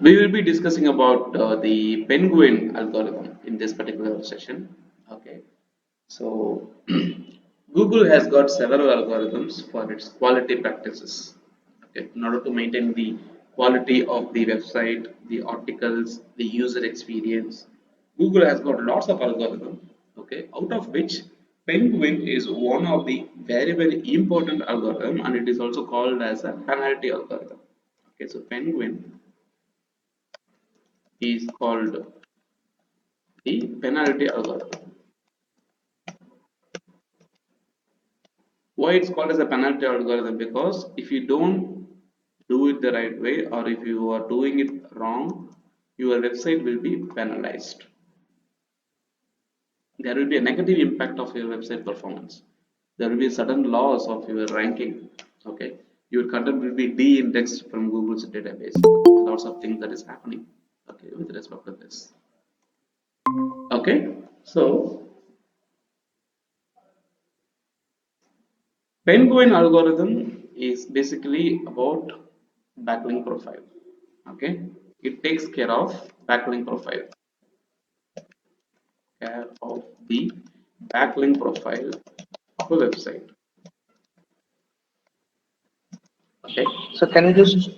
We will be discussing about the penguin algorithm in this particular session. Okay, so Google has got several algorithms for its quality practices. Okay, in order to maintain the quality of the website, the articles, the user experience, Google has got lots of algorithms. Okay, out of which penguin is one of the very important algorithm, and it is also called as a penalty algorithm. Okay, so penguin is called the penalty algorithm. Why it's called as a penalty algorithm? Because if you don't do it the right way, or if you are doing it wrong, your website will be penalized. There will be a negative impact of your website performance. There will be a sudden loss of your ranking. Okay, your content will be de-indexed from Google's database. Lots of things that is happening. Okay, with respect to this. Okay, so Penguin algorithm is basically about backlink profile. Okay, it takes care of backlink profile, care of the backlink profile of a website. Okay. So can you just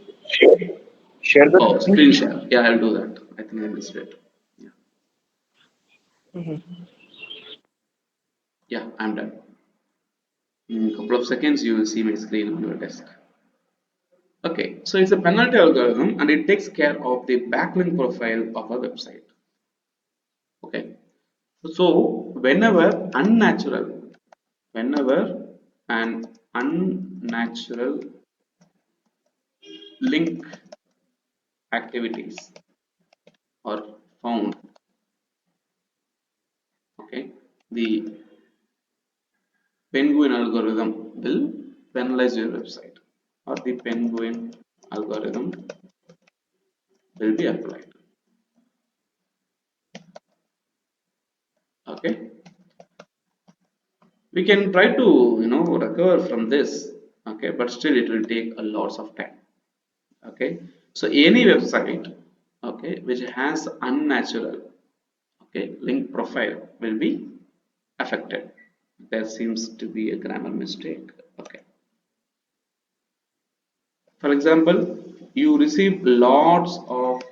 share the Oh, screen? screen share. Yeah, I'll do that. I think I missed it. Yeah, Mhm. yeah, I'm done. In a couple of seconds, you will see my screen on your desk. Okay, so it's a penalty algorithm and it takes care of the backlink profile of a website. Okay, so whenever an unnatural link activities are found, okay, the penguin algorithm will penalize your website, or the penguin algorithm will be applied. Okay, we can try to recover from this. Okay, but still it will take a lots of time. Okay, so any website, okay, which has unnatural, okay, link profile will be affected. There seems to be a grammar mistake. Okay, for example, you receive lots of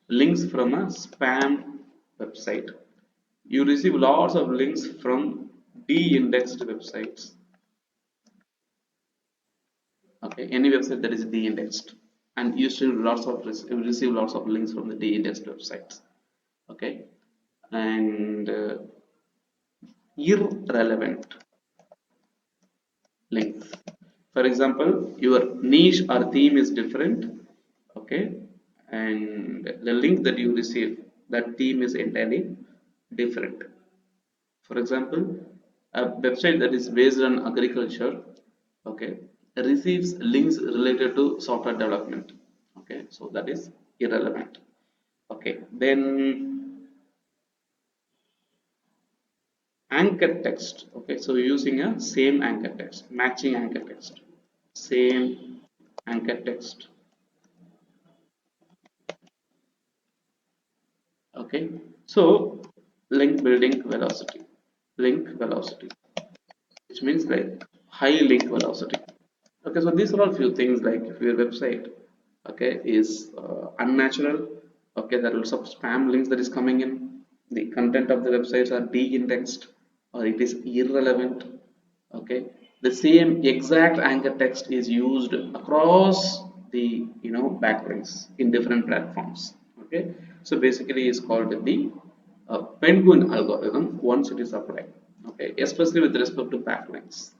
links from a spam website. You receive lots of links from de-indexed websites. Okay, any website that is de-indexed, and you still you receive lots of links from the de-indexed websites. Okay, and irrelevant links. For example, your niche or theme is different. Okay, and the link that you receive, that theme is entirely different. For example, a website that is based on agriculture, okay, receives links related to software development. Okay, so that is irrelevant. Okay, then anchor text. Okay, so using a same anchor text, matching anchor text, same anchor text. Okay, so link velocity, which means like high link velocity. Okay, so these are all few things, like if your website, okay, is unnatural. Okay, there are lots of spam links that is coming in, the content of the websites are de-indexed, or it is irrelevant. Okay, the same exact anchor text is used across the backlinks in different platforms. Okay, so basically it's called the penguin algorithm once it is applied. Okay, especially with respect to backlinks.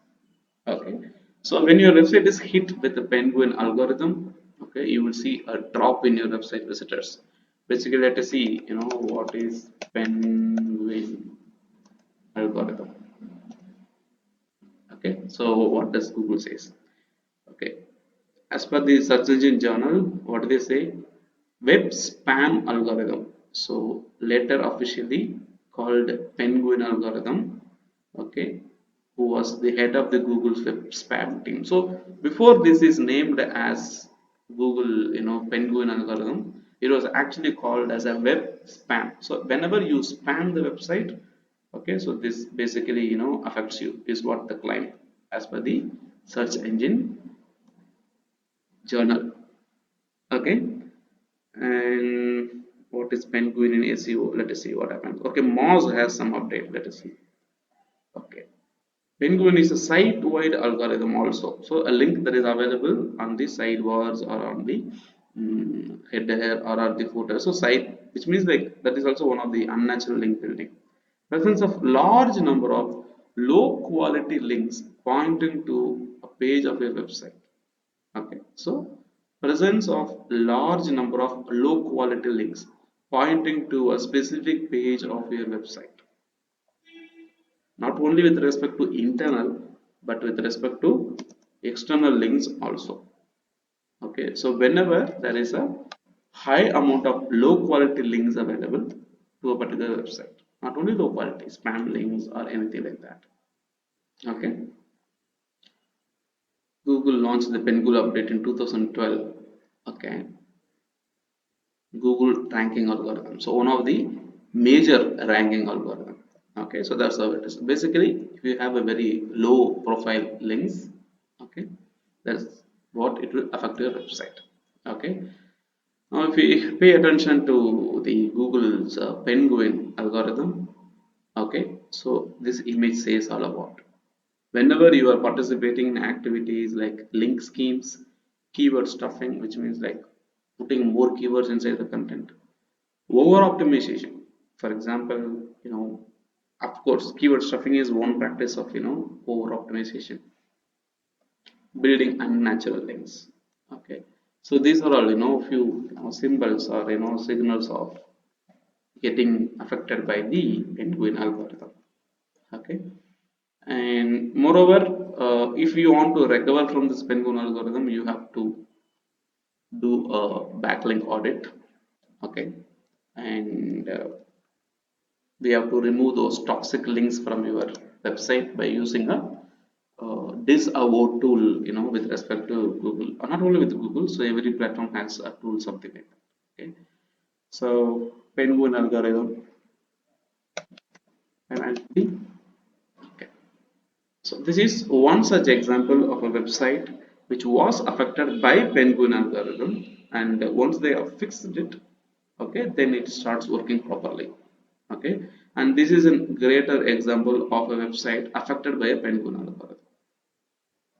Okay, so when your website is hit with the penguin algorithm, okay, you will see a drop in your website visitors. Basically, let us see what is penguin algorithm. Okay, so what does Google says? Okay, as per the search engine journal, what do they say? Web spam algorithm, so later officially called penguin algorithm. Okay, who was the head of the Google's web spam team. So before this is named as Google penguin algorithm, it was actually called as a web spam. So whenever you spam the website, okay, so this basically affects you, is what the claim as per the search engine journal. Okay, and what is penguin in SEO? Let us see what happens. Okay, Moz has some update. Let us see. Okay, penguin is a site-wide algorithm also. So a link that is available on the sidebars or on the header or on the footer. So site, which means like that is also one of the unnatural link building. Presence of large number of low quality links pointing to a page of a website. Okay, so presence of large number of low quality links pointing to a specific page of your website, not only with respect to internal but with respect to external links also. Okay, so whenever there is a high amount of low quality links available to a particular website, not only low quality spam links or anything like that. Okay, Google launched the penguin update in 2012. Okay, Google ranking algorithm. So one of the major ranking algorithm. Okay, so that's how it is. Basically, if you have a very low profile links, okay, that's what it will affect your website. Okay. Now, if we pay attention to the Google's Penguin algorithm, okay, so this image says all about. Whenever you are participating in activities like link schemes, keyword stuffing, which means like putting more keywords inside the content, over optimization. For example, of course, keyword stuffing is one practice of over optimization, building unnatural links. Okay, so these are all few symbols or signals of getting affected by the penguin algorithm. Okay, and moreover, if you want to recover from this penguin algorithm, you have to do a backlink audit. Okay, and we have to remove those toxic links from your website by using a disavow tool, with respect to Google, not only with Google, so every platform has a tool, something like that. Okay, so penguin algorithm penalty. Okay, so this is one such example of a website which was affected by penguin algorithm, and once they have fixed it, okay, then it starts working properly. Okay, and this is a greater example of a website affected by a penguin algorithm.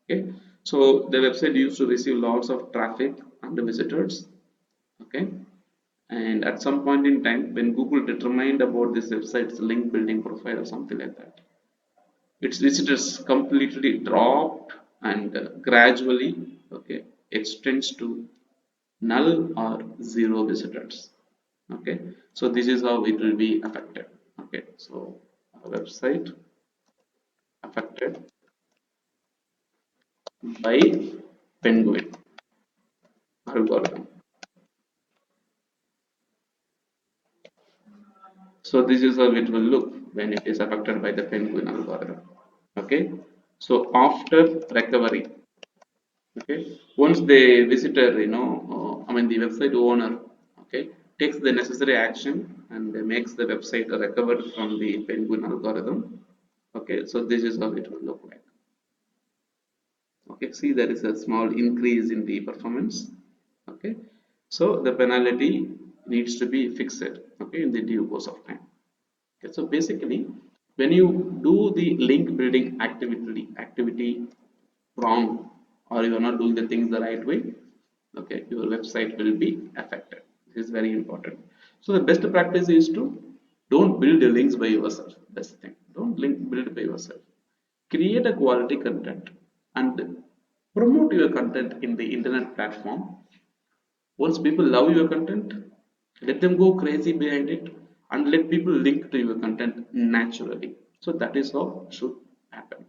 Okay, so the website used to receive lots of traffic and visitors. Okay, and at some point in time when Google determined about this website's link building profile or something like that, its visitors completely dropped and gradually, okay, extends to null or zero visitors. Okay, so this is how it will be affected. Okay, so a website affected by penguin algorithm. So this is how it will look when it is affected by the penguin algorithm. Okay, so after recovery, okay, once the visitor, I mean the website owner, okay, takes the necessary action and makes the website recovered from the penguin algorithm. Okay, so this is how it will look like. Okay, see, there is a small increase in the performance. Okay, so the penalty needs to be fixed, okay, in the due course of time. Okay, so basically, when you do the link building activity wrong, or you are not doing the things the right way, okay, your website will be affected. This is very important. So the best practice is to don't build the links by yourself. Best thing, don't link build by yourself. Create a quality content and promote your content in the internet platform. Once people love your content, let them go crazy behind it and let people link to your content naturally. So that is how it should happen.